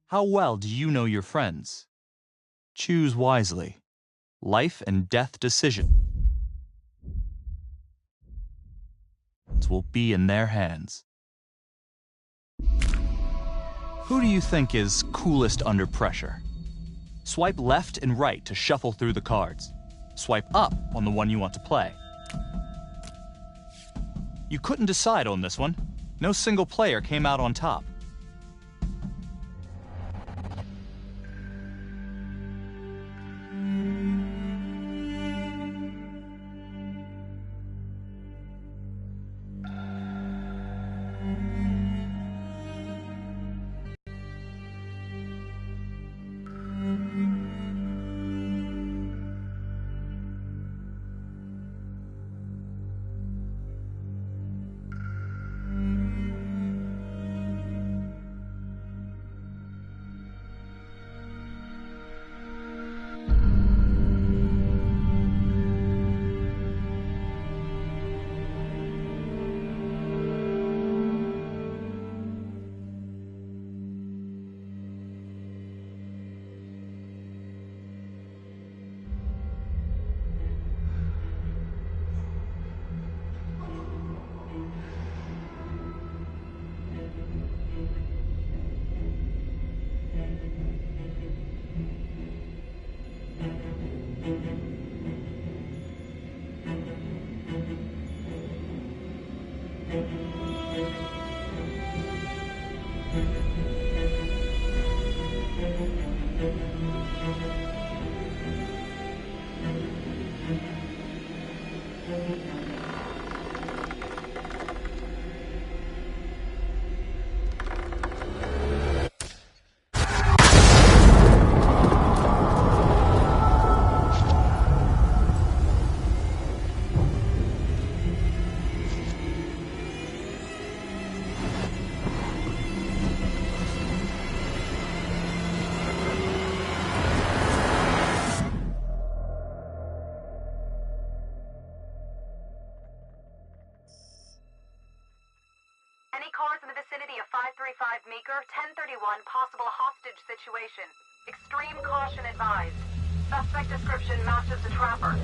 How well do you know your friends? Choose wisely. Life and death decisions will be in their hands. Who do you think is coolest under pressure? Swipe left and right to shuffle through the cards. Swipe up on the one you want to play. You couldn't decide on this one. No single player came out on top. Any cars in the vicinity of 535 Meeker, 1031, possible hostage situation. Extreme caution advised. Suspect description matches the trapper.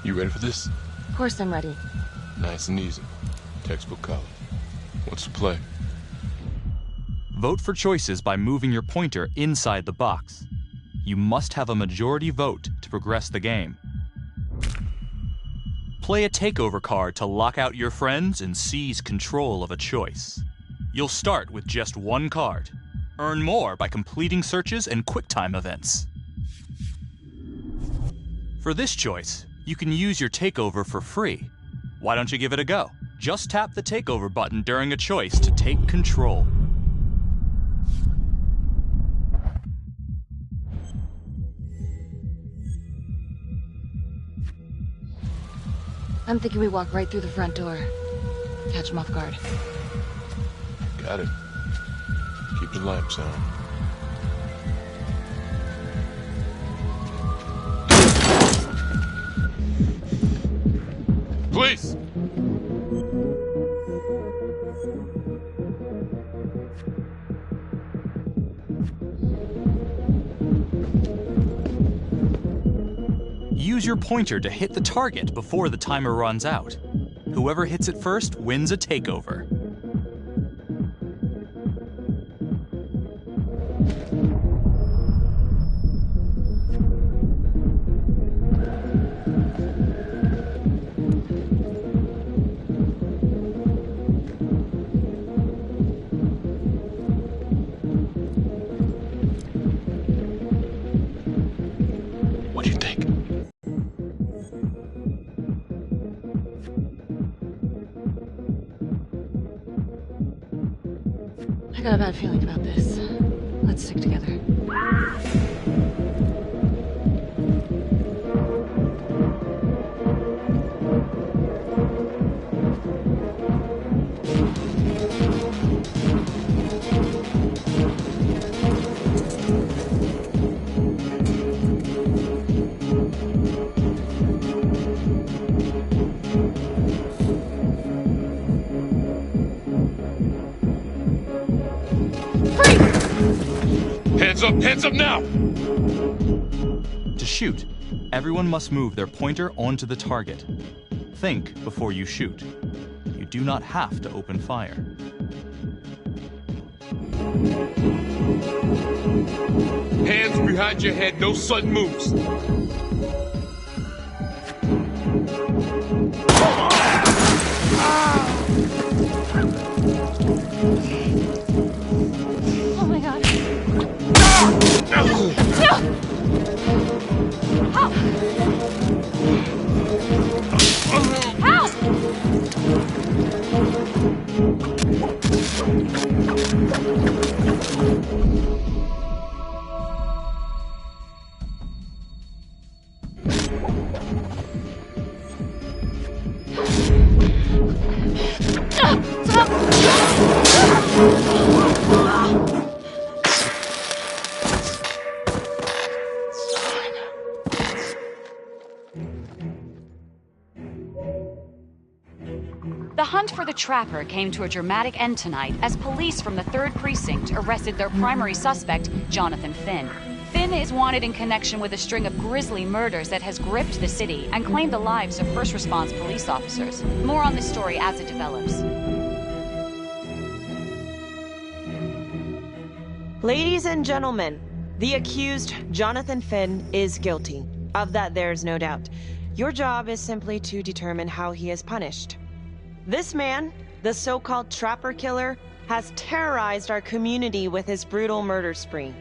You ready for this? Of course I'm ready. Nice and easy. Textbook color. What's the play? Vote for choices by moving your pointer inside the box. You must have a majority vote to progress the game. Play a takeover card to lock out your friends and seize control of a choice. You'll start with just one card. Earn more by completing searches and QuickTime events. For this choice, you can use your takeover for free. Why don't you give it a go? Just tap the takeover button during a choice to take control. I'm thinking we walk right through the front door. Catch them off guard. Got it. Keep the lamps on. Police! Use your pointer to hit the target before the timer runs out. Whoever hits it first wins a takeover. What do you think? I got a bad feeling about this. Let's stick together. Hands up now! To shoot, everyone must move their pointer onto the target. Think before you shoot. You do not have to open fire. Hands behind your head, no sudden moves. Oh my god. Help! The hunt for the Trapper came to a dramatic end tonight as police from the 3rd Precinct arrested their primary suspect, Jonathan Finn. Finn is wanted in connection with a string of grisly murders that has gripped the city and claimed the lives of first response police officers. More on this story as it develops. Ladies and gentlemen, the accused, Jonathan Finn, is guilty. Of that, there's no doubt. Your job is simply to determine how he is punished. This man, the so-called Trapper Killer, has terrorized our community with his brutal murder spree.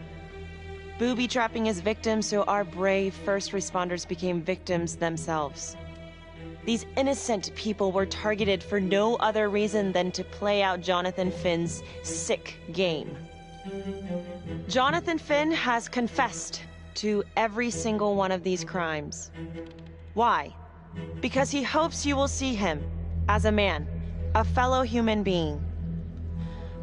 Booby-trapping his victims so our brave first responders became victims themselves. These innocent people were targeted for no other reason than to play out Jonathan Finn's sick game. Jonathan Finn has confessed to every single one of these crimes. Why? Because he hopes you will see him as a man, a fellow human being.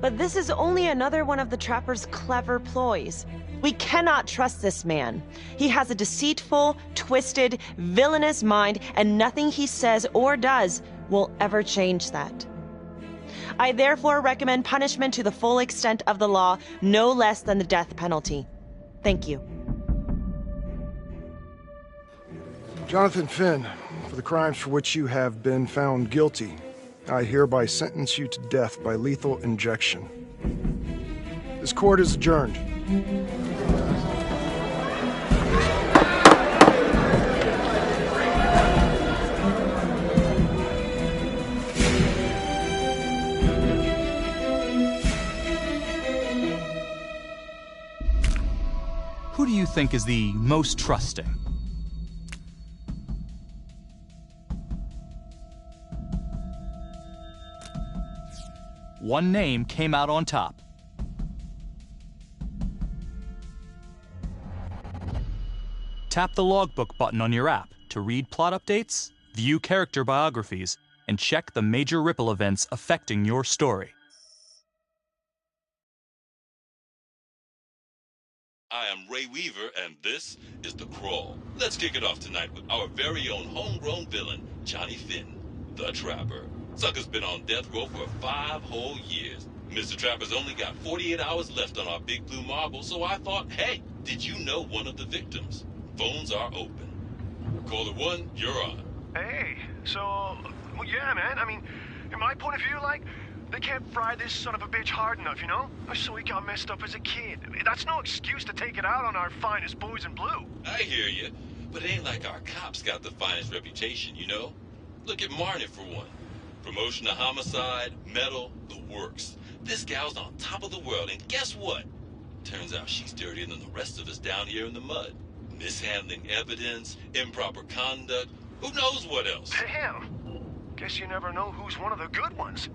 But this is only another one of the Trapper's clever ploys. We cannot trust this man. He has a deceitful, twisted, villainous mind, and nothing he says or does will ever change that. I therefore recommend punishment to the full extent of the law, no less than the death penalty. Thank you. Jonathan Finn, for the crimes for which you have been found guilty, I hereby sentence you to death by lethal injection. This court is adjourned. Who do you think is the most trusting? One name came out on top. Tap the logbook button on your app to read plot updates, view character biographies, and check the major ripple events affecting your story. I am Ray Weaver, and this is The Crawl. Let's kick it off tonight with our very own homegrown villain, Johnny Finn, the Trapper. Sucker's been on death row for 5 whole years. Mr. Trapper's only got 48 hours left on our big blue marble, so I thought, hey, did you know one of the victims? Phones are open. Caller 1, you're on. Hey, so, well, yeah, man, I mean, in my point of view, like, they can't fry this son of a bitch hard enough, you know? So he got messed up as a kid. That's no excuse to take it out on our finest boys in blue. I hear you, but it ain't like our cops got the finest reputation, you know? Look at Marnie for one. Promotion to homicide, medal, the works. This gal's on top of the world, and guess what? Turns out she's dirtier than the rest of us down here in the mud. Mishandling evidence, improper conduct, who knows what else? Damn. Guess you never know who's one of the good ones.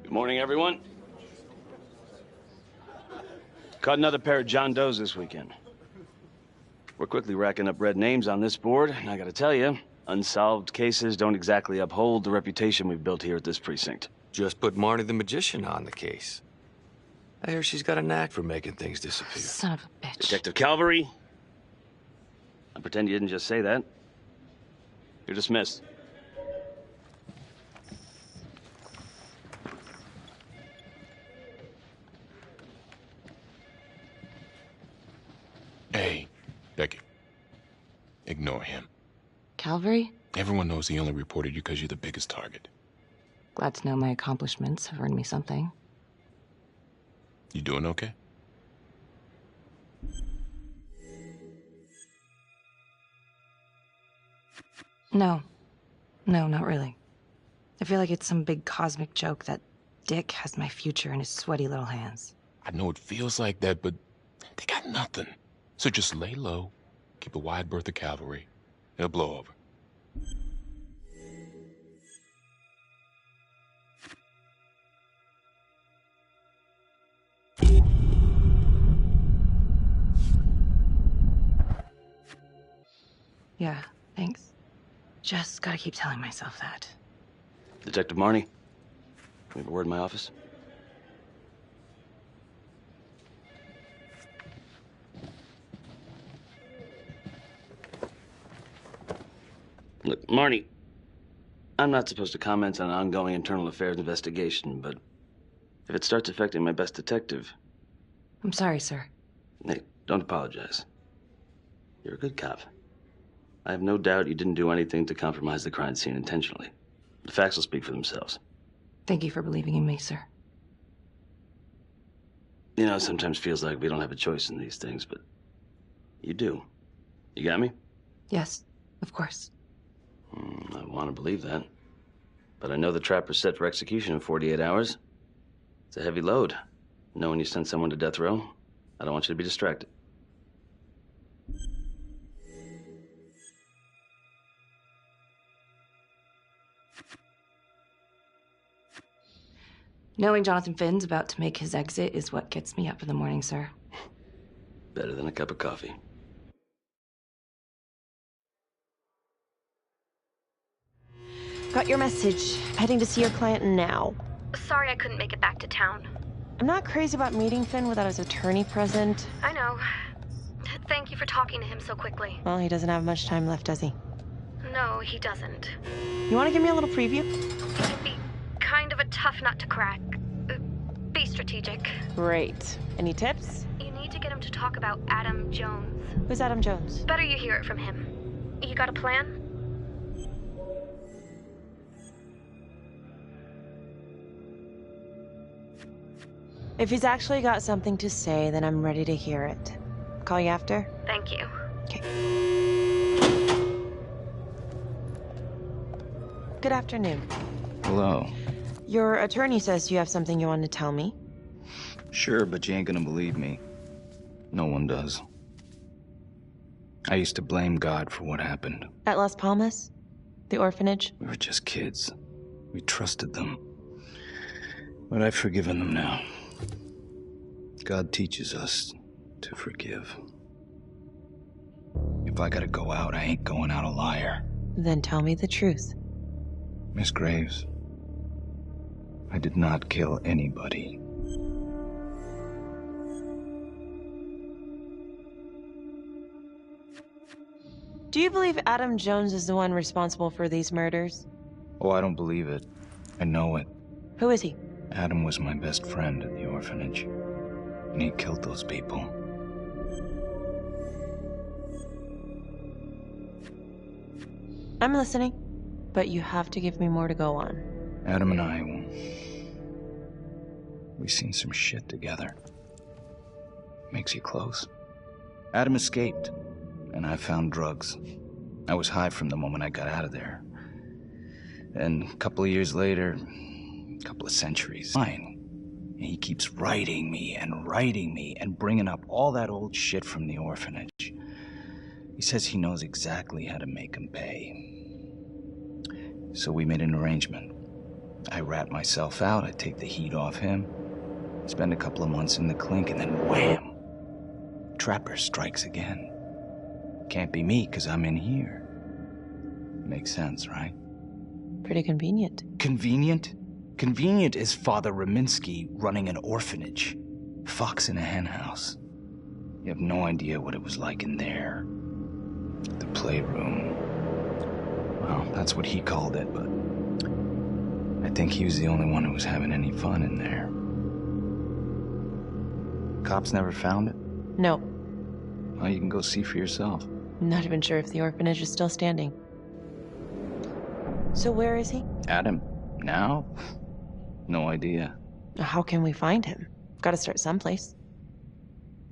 Good morning, everyone. Caught another pair of John Does this weekend. We're quickly racking up red names on this board, and I gotta tell you, unsolved cases don't exactly uphold the reputation we've built here at this precinct. Just put Marnie the Magician on the case. I hear she's got a knack for making things disappear. Son of a bitch. Detective Calvary, I pretend you didn't just say that. You're dismissed. Hey, Becky. Ignore him. Calvary? Everyone knows he only reported you because you're the biggest target. Glad to know my accomplishments have earned me something. You doing okay? No. No, not really. I feel like it's some big cosmic joke that Dick has my future in his sweaty little hands. I know it feels like that, but they got nothing. So just lay low, keep a wide berth of cavalry. They'll blow over. Yeah, thanks. Just gotta keep telling myself that. Detective Marnie, we have a word in my office. Look, Marnie, I'm not supposed to comment on an ongoing internal affairs investigation, but if it starts affecting my best detective... I'm sorry, sir. Hey, don't apologize. You're a good cop. I have no doubt you didn't do anything to compromise the crime scene intentionally. The facts will speak for themselves. Thank you for believing in me, sir. You know, it sometimes feels like we don't have a choice in these things, but you do. You got me? Yes, of course. I want to believe that. But I know the trapper's set for execution in 48 hours. It's a heavy load. Knowing you sent someone to death row, I don't want you to be distracted. Knowing Jonathan Finn's about to make his exit is what gets me up in the morning, sir. Better than a cup of coffee. Got your message. Heading to see your client now. Sorry I couldn't make it back to town. I'm not crazy about meeting Finn without his attorney present. I know. Thank you for talking to him so quickly. Well, he doesn't have much time left, does he? No, he doesn't. You want to give me a little preview? It'd be kind of a tough nut to crack. Be strategic. Great. Any tips? You need to get him to talk about Adam Jones. Who's Adam Jones? Better you hear it from him. You got a plan? If he's actually got something to say, then I'm ready to hear it. Call you after? Thank you. Okay. Good afternoon. Hello. Your attorney says you have something you want to tell me. Sure, but you ain't gonna believe me. No one does. I used to blame God for what happened. At Las Palmas? The orphanage? We were just kids. We trusted them. But I've forgiven them now. God teaches us to forgive. If I gotta go out, I ain't going out a liar. Then tell me the truth. Miss Graves, I did not kill anybody. Do you believe Adam Jones is the one responsible for these murders? Oh, I don't believe it. I know it. Who is he? Adam was my best friend at the orphanage. And he killed those people. I'm listening, but you have to give me more to go on. Adam and I, we seen some shit together. Makes you close. Adam escaped, and I found drugs. I was high from the moment I got out of there. And a couple of years later, a couple of centuries, fine. And he keeps writing me and bringing up all that old shit from the orphanage. He says he knows exactly how to make him pay. So we made an arrangement. I rat myself out, I take the heat off him, spend a couple of months in the clink, and then wham! Trapper strikes again. Can't be me, because I'm in here. Makes sense, right? Pretty convenient. Convenient? Convenient is Father Raminsky running an orphanage. Fox in a henhouse. You have no idea what it was like in there. The playroom. Well, that's what he called it, but I think he was the only one who was having any fun in there. Cops never found it? No. Well, you can go see for yourself. Not even sure if the orphanage is still standing. So where is he? Adam? Now? No idea. How can we find him? Gotta start someplace.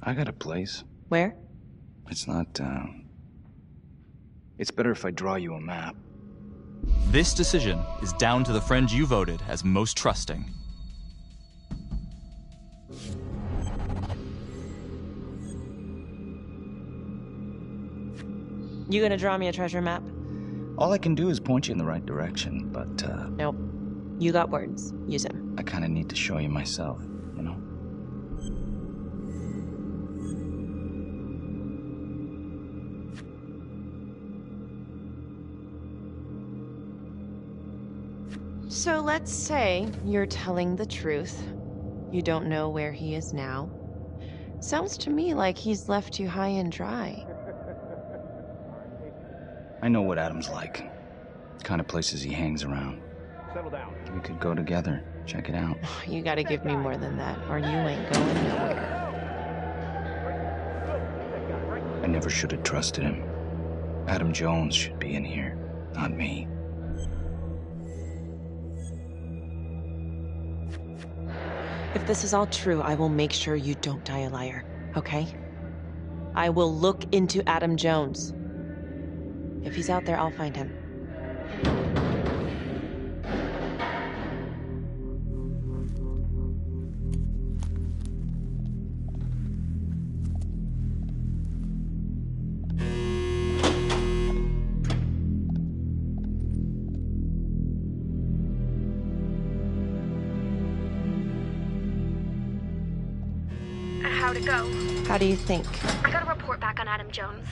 I got a place. Where? It's not, It's better if I draw you a map. This decision is down to the friend you voted as most trusting. You gonna draw me a treasure map? All I can do is point you in the right direction, but, Nope. You got words. Use them. I kinda need to show you myself, you know? So let's say you're telling the truth. You don't know where he is now. Sounds to me like he's left you high and dry. I know what Adam's like. The kind of places he hangs around. Settle down. We could go together. Check it out. You gotta give me more than that, or you ain't going nowhere. I never should have trusted him. Adam Jones should be in here, not me. If this is all true, I will make sure you don't die a liar, okay? I will look into Adam Jones. If he's out there, I'll find him. How'd it go? How do you think? I got a report back on Adam Jones.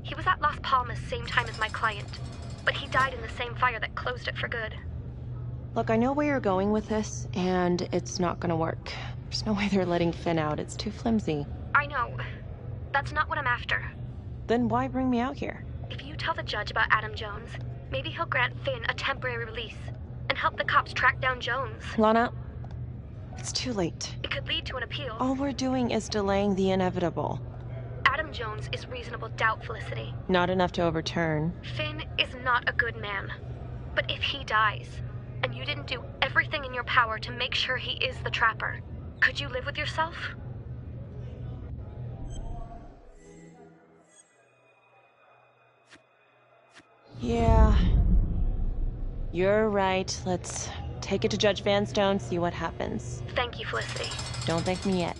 He was at Las Palmas same time as my client, but he died in the same fire that closed it for good. Look, I know where you're going with this, and it's not gonna work. There's no way they're letting Finn out. It's too flimsy. I know. That's not what I'm after. Then why bring me out here? If you tell the judge about Adam Jones, maybe he'll grant Finn a temporary release and help the cops track down Jones. Lana, it's too late. It could lead to an appeal. All we're doing is delaying the inevitable. Adam Jones is reasonable doubt, Felicity. Not enough to overturn. Finn is not a good man. But if he dies, and you didn't do everything in your power to make sure he is the Trapper, could you live with yourself? Yeah. You're right. Let's take it to Judge Vanstone, see what happens. Thank you, Felicity. Don't thank me yet.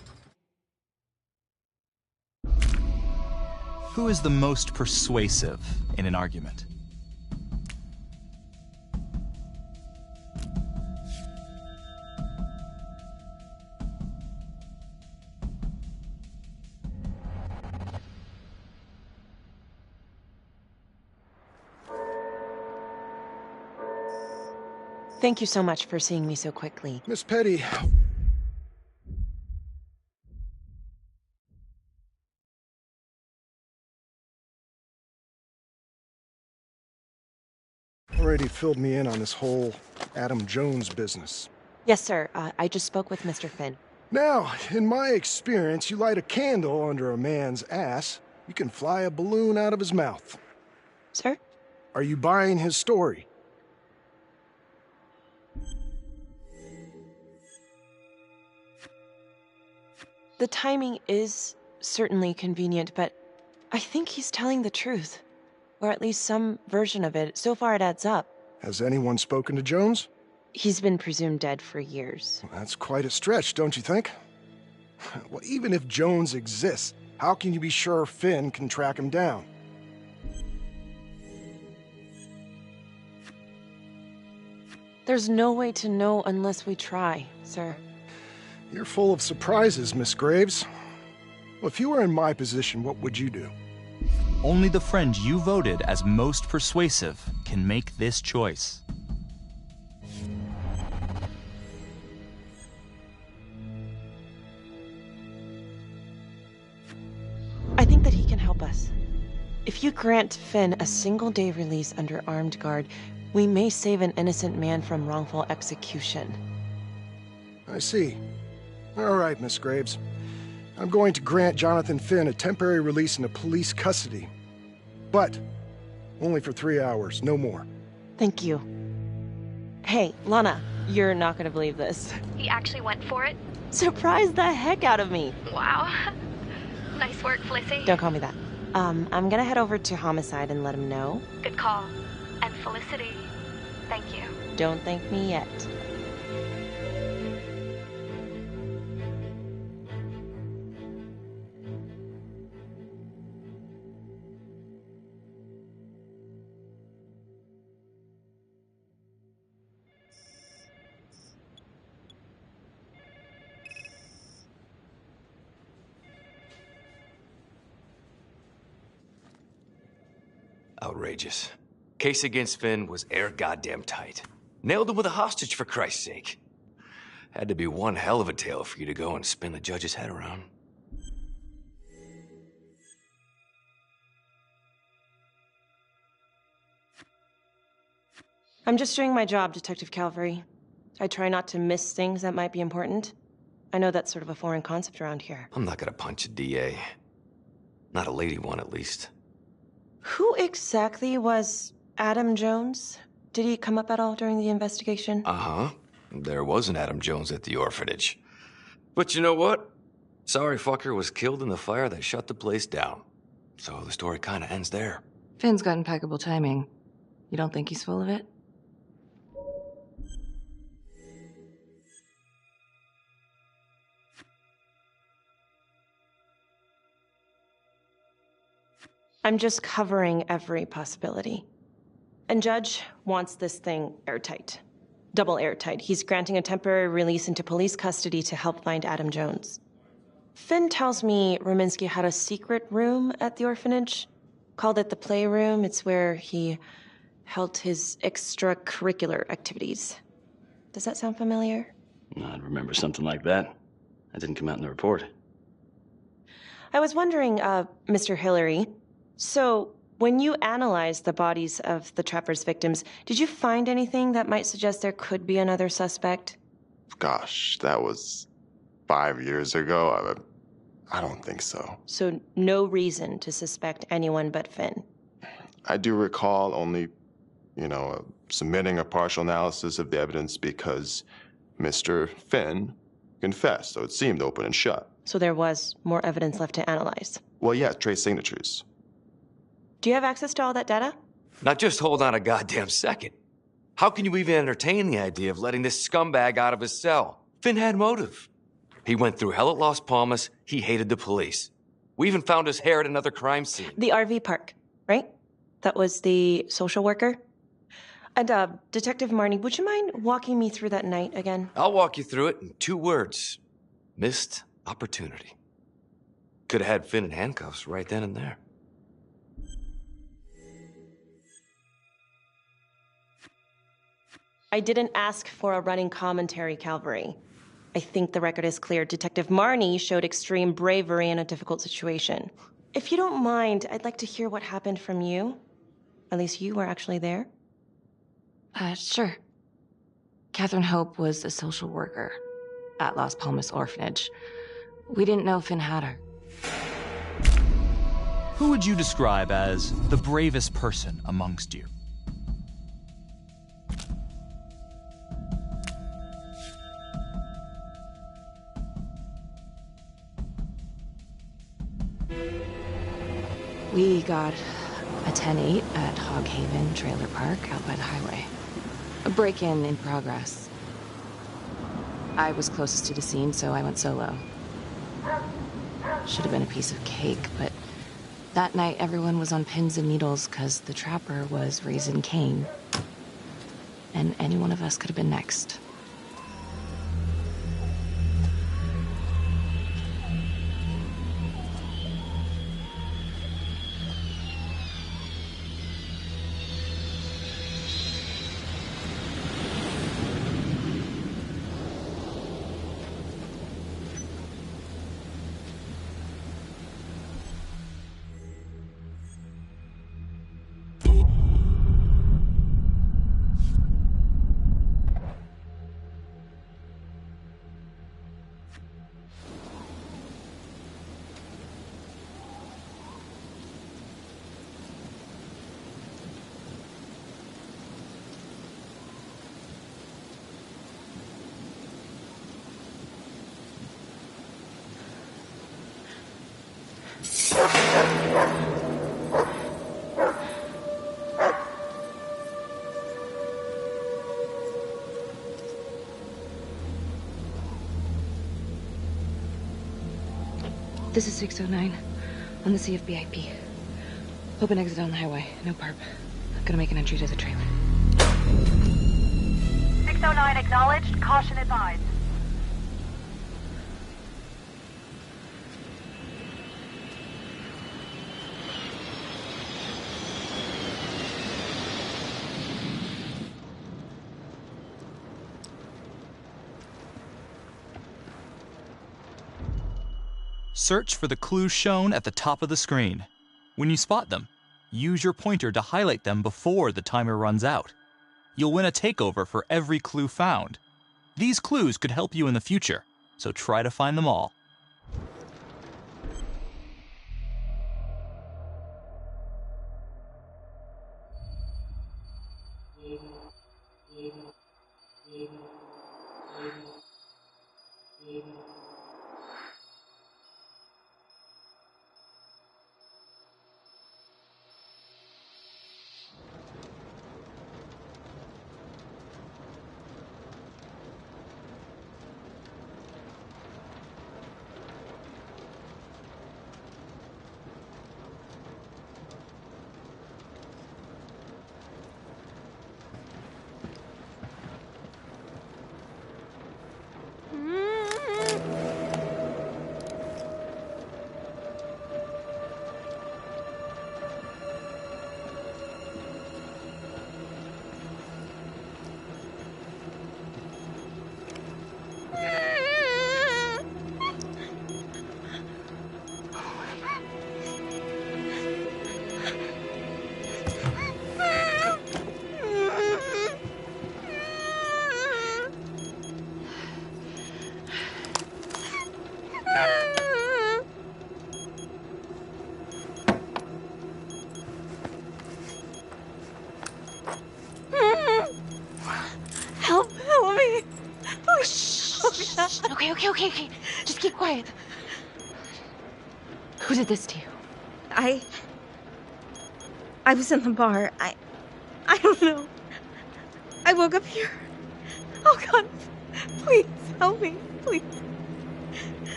Who is the most persuasive in an argument? Thank you so much for seeing me so quickly. Miss Petty. Already filled me in on this whole Adam Jones business. Yes, sir. I just spoke with Mr. Finn. Now, in my experience, you light a candle under a man's ass, you can fly a balloon out of his mouth. Sir? Are you buying his story? The timing is certainly convenient, but I think he's telling the truth. Or at least some version of it. So far it adds up. Has anyone spoken to Jones? He's been presumed dead for years. Well, that's quite a stretch, don't you think? Well, even if Jones exists, how can you be sure Finn can track him down? There's no way to know unless we try, sir. You're full of surprises, Miss Graves. Well, if you were in my position, what would you do? Only the friend you voted as most persuasive can make this choice. I think that he can help us. If you grant Finn a single-day release under armed guard, we may save an innocent man from wrongful execution. I see. All right, Miss Graves. I'm going to grant Jonathan Finn a temporary release into police custody. But only for 3 hours, no more. Thank you. Hey, Lana, you're not gonna believe this. He actually went for it? Surprised the heck out of me. Wow. Nice work, Felicity. Don't call me that. I'm gonna head over to Homicide and let him know. Good call. And Felicity, thank you. Don't thank me yet. Outrageous. Case against Finn was air goddamn tight. Nailed him with a hostage, for Christ's sake. Had to be one hell of a tale for you to go and spin the judge's head around. I'm just doing my job, Detective Calvary. I try not to miss things that might be important. I know that's sort of a foreign concept around here. I'm not gonna punch a DA. Not a lady one, at least. Who exactly was Adam Jones? Did he come up at all during the investigation? Uh-huh. There was an Adam Jones at the orphanage. But you know what? Sorry fucker was killed in the fire that shut the place down. So the story kinda ends there. Finn's got impeccable timing. You don't think he's full of it? I'm just covering every possibility. And Judge wants this thing airtight. Double airtight. He's granting a temporary release into police custody to help find Adam Jones. Finn tells me Rominsky had a secret room at the orphanage. Called it the playroom. It's where he held his extracurricular activities. Does that sound familiar? I'd remember something like that. That didn't come out in the report. I was wondering, Mr. Hillary, so when you analyzed the bodies of the Trapper's victims, did you find anything that might suggest there could be another suspect? Gosh, that was 5 years ago. I don't think so. So no reason to suspect anyone but Finn? I do recall only, submitting a partial analysis of the evidence because Mr. Finn confessed, so it seemed open and shut. So there was more evidence left to analyze? Well, yeah, trace signatures. Do you have access to all that data? Now just hold on a goddamn second. How can you even entertain the idea of letting this scumbag out of his cell? Finn had motive. He went through hell at Las Palmas. He hated the police. We even found his hair at another crime scene. The RV park, right? That was the social worker? And, Detective Marnie, would you mind walking me through that night again? I'll walk you through it in 2 words. Missed opportunity. Could have had Finn in handcuffs right then and there. I didn't ask for a running commentary, Calvary. I think the record is clear. Detective Marnie showed extreme bravery in a difficult situation. If you don't mind, I'd like to hear what happened from you. At least you were actually there. Sure. Catherine Hope was a social worker at Las Palmas Orphanage. We didn't know Finn had her. Who would you describe as the bravest person amongst you? We got a 10-8 at Hog Haven Trailer Park out by the highway. A break-in in progress. I was closest to the scene, so I went solo. Should have been a piece of cake, but that night everyone was on pins and needles because the Trapper was raising Cain. And any one of us could have been next. This is 609 on the CFBIP. Open exit on the highway. No perp. Gonna make an entry to the trailer. 609 acknowledged. Caution advised. Search for the clues shown at the top of the screen. When you spot them, use your pointer to highlight them before the timer runs out. You'll win a takeover for every clue found. These clues could help you in the future, so try to find them all. Help me. Oh, shh. Okay. Just keep quiet. Who did this to you? I was in the bar. I don't know. I woke up here. Oh, God. Please, help me. Please.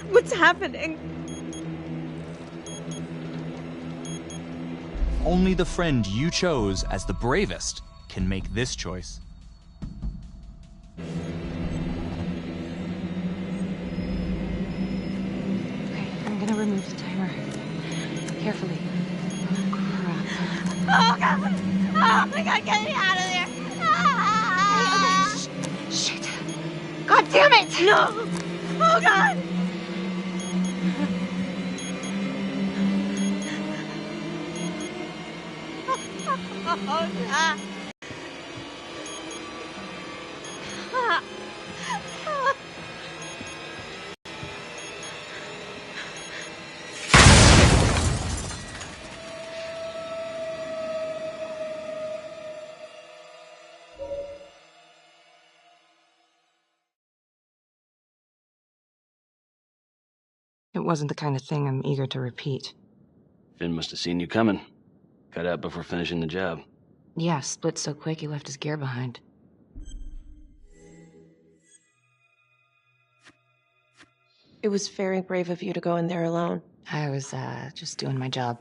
What's happening? Only the friend you chose as the bravest can make this choice. Okay, I'm gonna remove the timer. Carefully. Oh, God. Oh, my God, get me out of there. Ah! Okay, shit. God damn it. No. Oh, God. Oh, God. It wasn't the kind of thing I'm eager to repeat. Finn must have seen you coming. Cut out before finishing the job. Yeah, split so quick he left his gear behind. It was very brave of you to go in there alone. I was, just doing my job.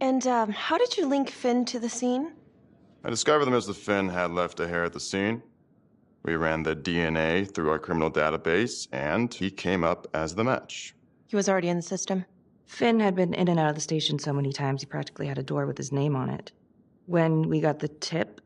And, how did you link Finn to the scene? I discovered that Mr. Finn had left a hair at the scene. We ran the DNA through our criminal database, and he came up as the match. He was already in the system. Finn had been in and out of the station so many times he practically had a door with his name on it. When we got the tip,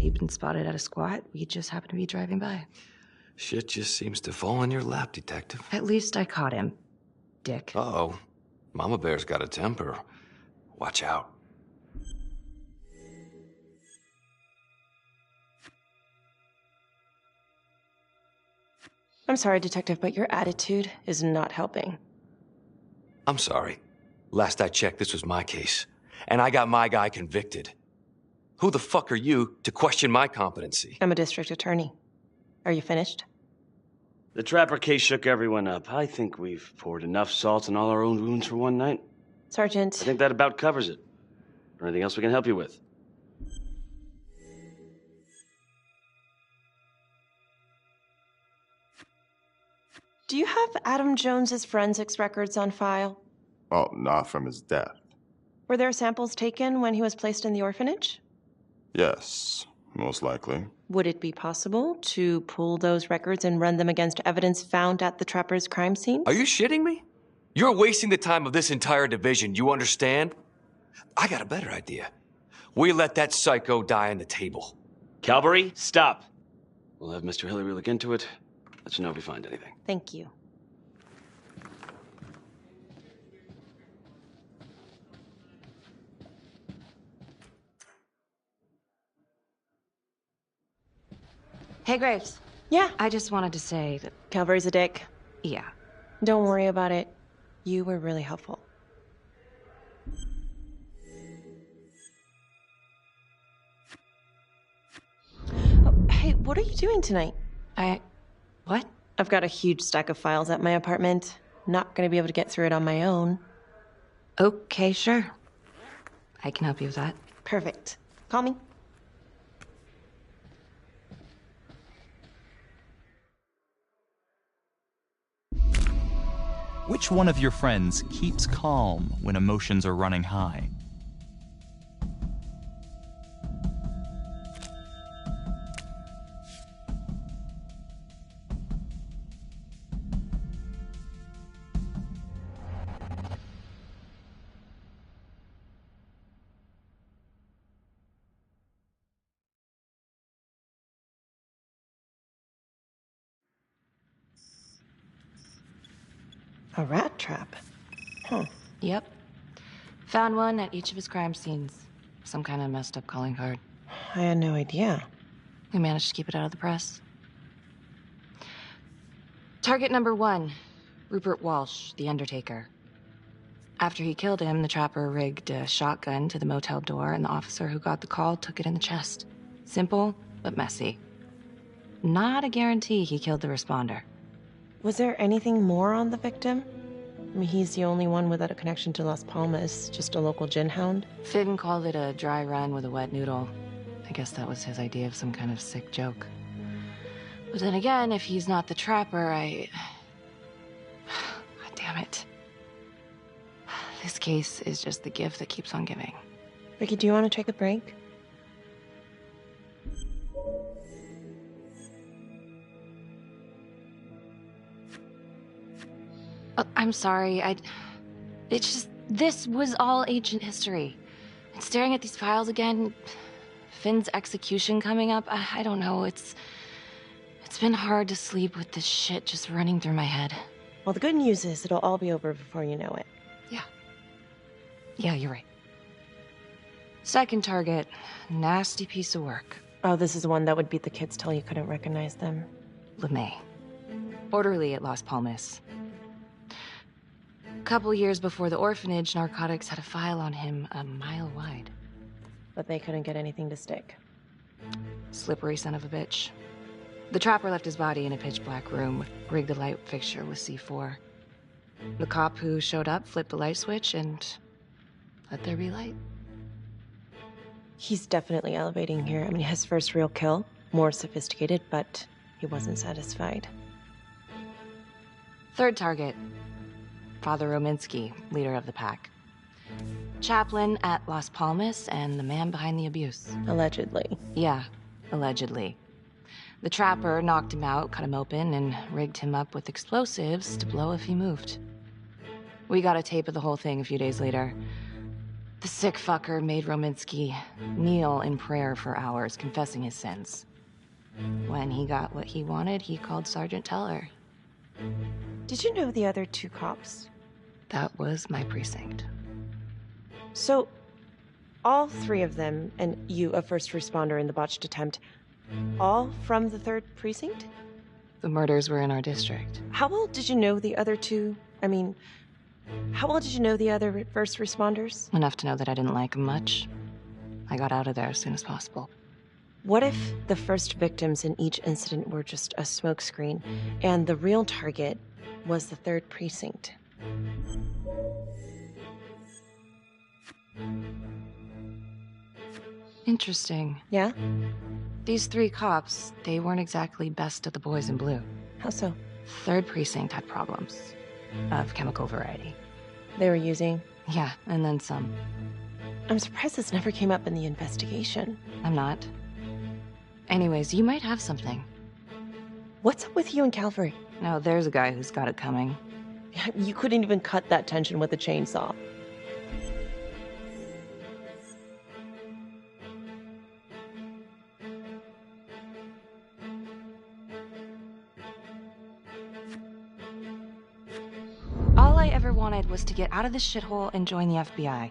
He'd been spotted at a squat. We just happened to be driving by. Shit just seems to fall in your lap, Detective. At least I caught him, dick. Uh-oh. Mama Bear's got a temper. Watch out. I'm sorry, Detective, but your attitude is not helping. I'm sorry. Last I checked, this was my case. And I got my guy convicted. Who the fuck are you to question my competency? I'm a district attorney. Are you finished? The Trapper case shook everyone up. I think we've poured enough salt in all our own wounds for one night. Sergeant. I think that about covers it. Or anything else we can help you with? Do you have Adam Jones's forensics records on file? Well, not from his death. Were there samples taken when he was placed in the orphanage? Yes, most likely. Would it be possible to pull those records and run them against evidence found at the Trapper's crime scene? Are you shitting me? You're wasting the time of this entire division, you understand? I got a better idea. We let that psycho die on the table. Calvary, stop. We'll have Mr. Hillary look into it. Let you know if we find anything. Thank you. Hey, Graves. Yeah? I just wanted to say that... Calvary's a dick. Yeah. Don't worry about it. You were really helpful. Oh, hey, what are you doing tonight? What? I've got a huge stack of files at my apartment. Not gonna be able to get through it on my own. Okay, sure. I can help you with that. Perfect. Call me. Which one of your friends keeps calm when emotions are running high? A rat trap. Huh. Yep. Found one at each of his crime scenes. Some kind of messed up calling card. I had no idea. We managed to keep it out of the press. Target number 1, Rupert Walsh, the Undertaker. After he killed him, the Trapper rigged a shotgun to the motel door, and the officer who got the call took it in the chest. Simple, but messy. Not a guarantee he killed the responder. Was there anything more on the victim? I mean, he's the only one without a connection to Las Palmas, just a local gin hound. Finn called it a dry run with a wet noodle. I guess that was his idea of some kind of sick joke. But then again, if he's not the Trapper, God damn it. This case is just the gift that keeps on giving. Ricky, do you want to take a break? I'm sorry, this was all ancient history. And staring at these files again, Finn's execution coming up, I don't know, it's been hard to sleep with this shit just running through my head. Well, the good news is it'll all be over before you know it. Yeah, you're right. Second target, nasty piece of work. Oh, this is the one that would beat the kids till you couldn't recognize them. LeMay. Orderly at Las Palmas. A couple years before the orphanage, narcotics had a file on him a mile wide. But they couldn't get anything to stick. Slippery son of a bitch. The Trapper left his body in a pitch-black room, rigged the light fixture with C4. The cop who showed up flipped the light switch and let there be light. He's definitely elevating here. I mean, his first real kill, more sophisticated, but he wasn't satisfied. Third target, Father Rominsky, leader of the pack. Chaplain at Las Palmas and the man behind the abuse. Allegedly. Yeah, allegedly. The Trapper knocked him out, cut him open, and rigged him up with explosives to blow if he moved. We got a tape of the whole thing a few days later. The sick fucker made Rominsky kneel in prayer for hours, confessing his sins. When he got what he wanted, he called Sergeant Teller. Did you know the other 2 cops? That was my precinct. So, all 3 of them, and you, a first responder in the botched attempt, all from the 3rd precinct? The murders were in our district. How well did you know the other 2? I mean, how well did you know the other first responders? Enough to know that I didn't like them much. I got out of there as soon as possible. What if the first victims in each incident were just a smokescreen, and the real target was the 3rd precinct? Interesting. Yeah? These 3 cops, they weren't exactly best of the boys in blue. How so? 3rd precinct had problems. Of chemical variety. They were using? Yeah, and then some. I'm surprised this never came up in the investigation. I'm not. Anyways, you might have something. What's up with you and Calvary? No, there's a guy who's got it coming. You couldn't even cut that tension with a chainsaw. All I ever wanted was to get out of this shithole and join the FBI.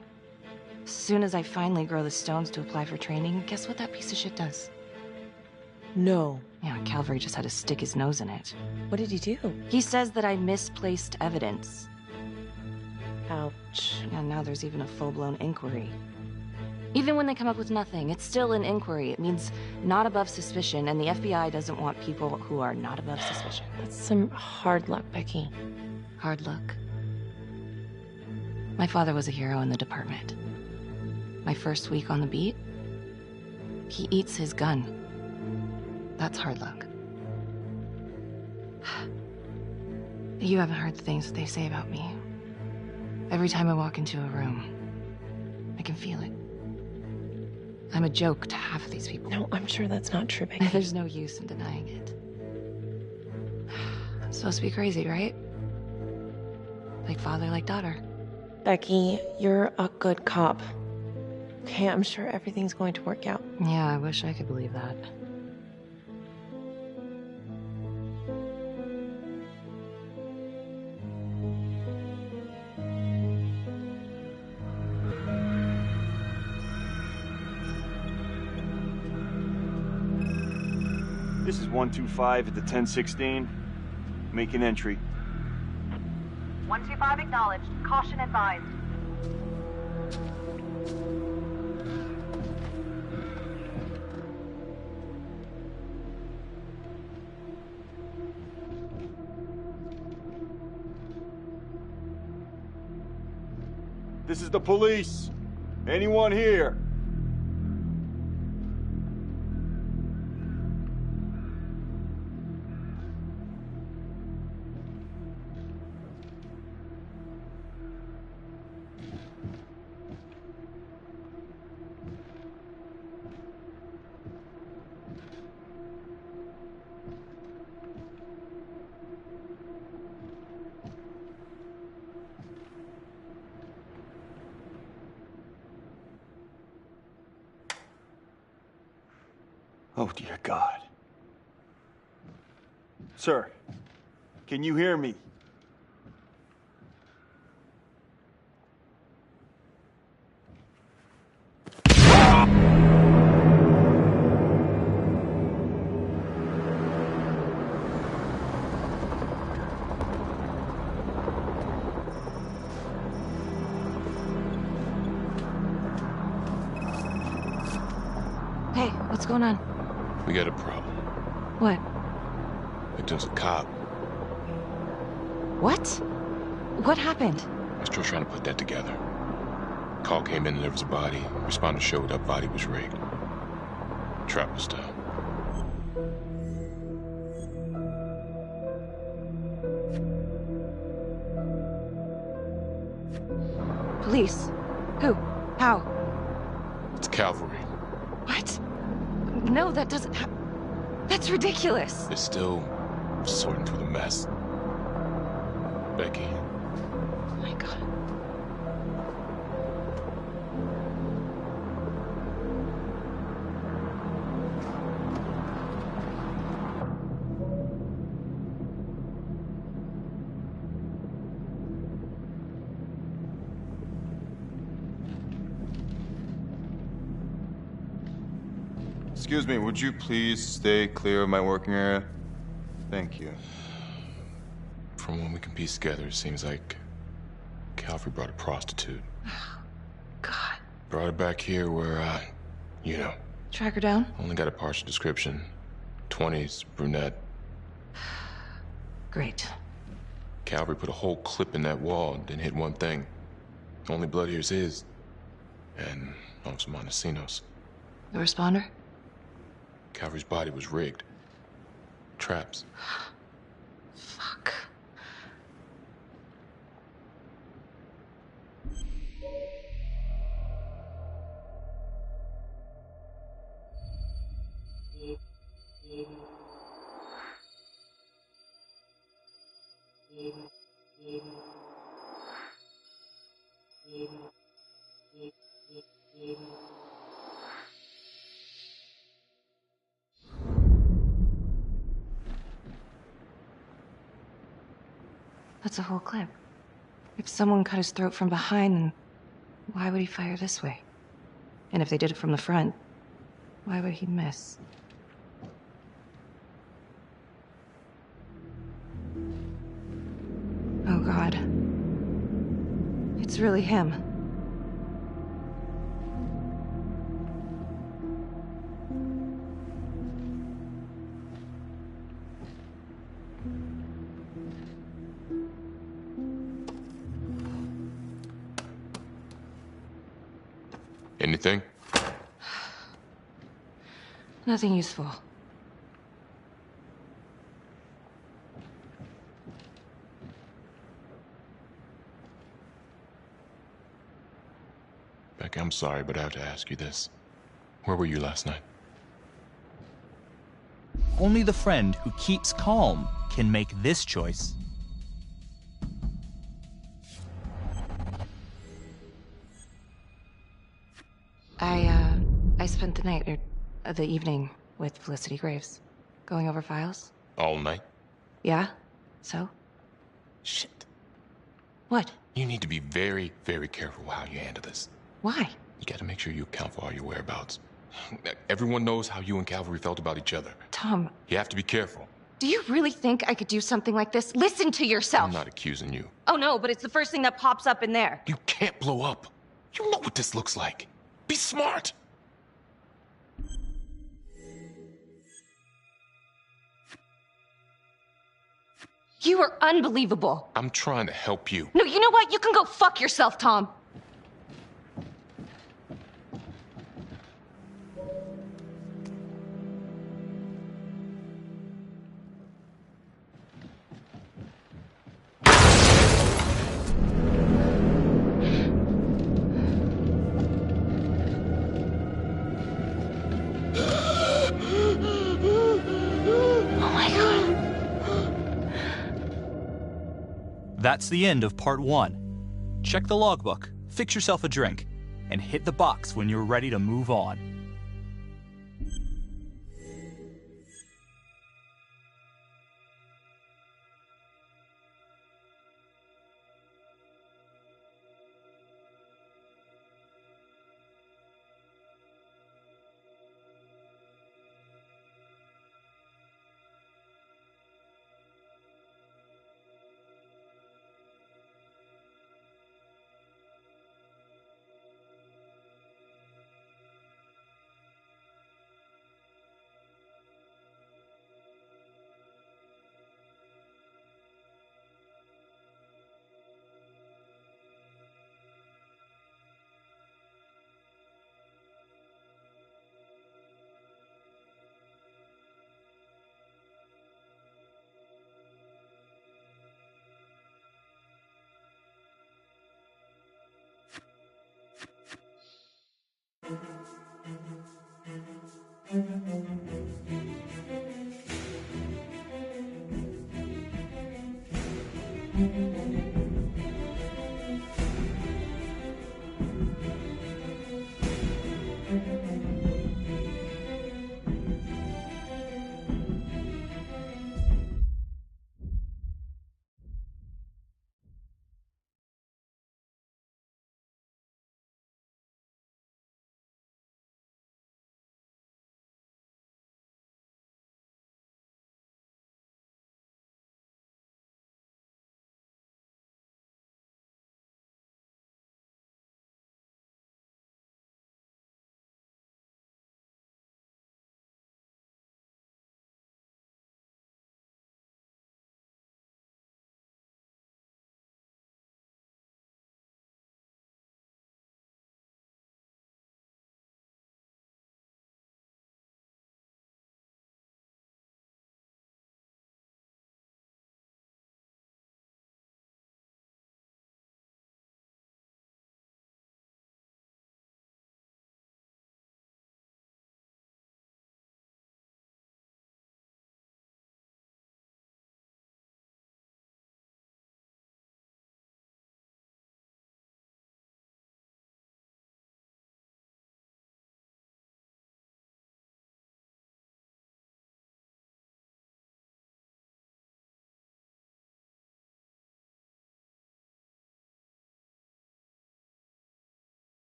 As soon as I finally grow the stones to apply for training, guess what that piece of shit does? No. Yeah, Calvary just had to stick his nose in it. What did he do? He says that I misplaced evidence. Ouch. And now there's even a full-blown inquiry. Even when they come up with nothing, it's still an inquiry. It means not above suspicion, and the FBI doesn't want people who are not above suspicion. That's some hard luck, Becky. Hard luck. My father was a hero in the department. My first week on the beat, he eats his gun. That's hard luck. You haven't heard the things that they say about me. Every time I walk into a room, I can feel it. I'm a joke to half of these people. No, I'm sure that's not true, Becky. There's no use in denying it. I'm supposed to be crazy, right? Like father, like daughter. Becky, you're a good cop. Okay, I'm sure everything's going to work out. Yeah, I wish I could believe that. This is 125 at the 1016. Make an entry. 125 acknowledged. Caution advised. This is the police. Anyone here? Oh, dear God. Sir, can you hear me? Hey, what's going on? We got a problem. What? Victim's a cop. What? What happened? I'm still trying to put that together. Call came in and there was a body. Responder showed up, body was rigged. Trap was down. Police? Who? How? It's cavalry. What? No, that doesn't That's ridiculous. They're still sorting through the mess. Becky. Oh my God. Excuse me, would you please stay clear of my working area? Thank you. From what we can piece together, it seems like Calvary brought a prostitute. God. Brought her back here where, you know. Track her down? Only got a partial description. 20s, brunette. Great. Calvary put a whole clip in that wall and didn't hit one thing. Only blood here's his. And Officer Montesinos. The responder? Calvary's body was rigged. Traps. Fuck. That's a whole clip. If someone cut his throat from behind, then why would he fire this way? And if they did it from the front, why would he miss? Oh, God. It's really him. Anything? Nothing useful. Beck, I'm sorry, but I have to ask you this. Where were you last night? Only the friend who keeps calm can make this choice. I spent the night, or the evening, with Felicity Graves. Going over files. All night? Yeah? So? Shit. What? You need to be very, very careful how you handle this. Why? You gotta make sure you account for all your whereabouts. Everyone knows how you and Calvary felt about each other. Tom. You have to be careful. Do you really think I could do something like this? Listen to yourself! I'm not accusing you. Oh no, but it's the first thing that pops up in there. You can't blow up. You know what this looks like. Be smart. You are unbelievable. I'm trying to help you. No, you know what? You can go fuck yourself, Tom. That's the end of part 1. Check the logbook, fix yourself a drink, and hit the box when you're ready to move on.